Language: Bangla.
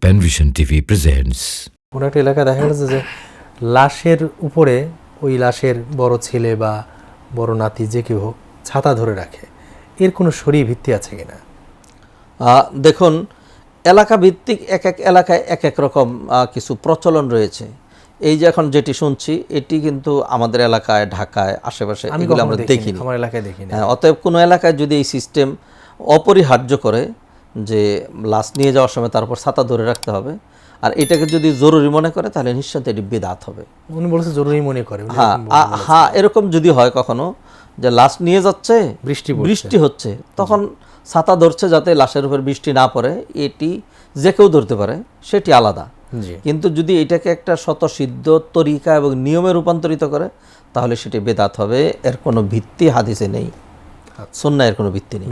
Penvision TV presents. কোনো একটা এলাকায় দেখা গেছে যে লাশের উপরে ওই লাশের বড় ছেলে বা বড় নাতি যে কেউ হোক ছাতা ধরে রাখে, এর কোনো শরীর ভিত্তি আছে কিনা? দেখুন, এলাকা ভিত্তিক এক এক এলাকায় এক এক রকম কিছু প্রচলন রয়েছে। এই যে এখন যেটি শুনছি এটি কিন্তু আমাদের এলাকায়, ঢাকায়, আশেপাশে এগুলো আমরা দেখিনি, আমার এলাকায় দেখিনি। অতএব কোনো এলাকায় যদি এই সিস্টেম অপরিহার্য করে যে লাশ নিয়ে যাওয়ার সময় তারপর ছাতা ধরে রাখতে হবে, আর এটাকে যদি জরুরি মনে করে তাহলে নিঃসন্দেহে এটি বিদআত হবে। উনি বলেছে জরুরি মনে করে। হ্যাঁ, এরকম যদি হয় কখনো যে লাশ নিয়ে যাচ্ছে, বৃষ্টি হচ্ছে, তখন ছাতা ধরছে যাতে লাশের উপর বৃষ্টি না পড়ে, এটি যে কেউ ধরতে পারে, সেটি আলাদা। কিন্তু যদি এটাকে একটা স্বতঃসিদ্ধ তরিকা এবং নিয়মে রূপান্তরিত করে তাহলে সেটি বিদআত হবে। এর কোনো ভিত্তি হাদিসে নেই, সুন্নাহ এর কোনো ভিত্তি নেই।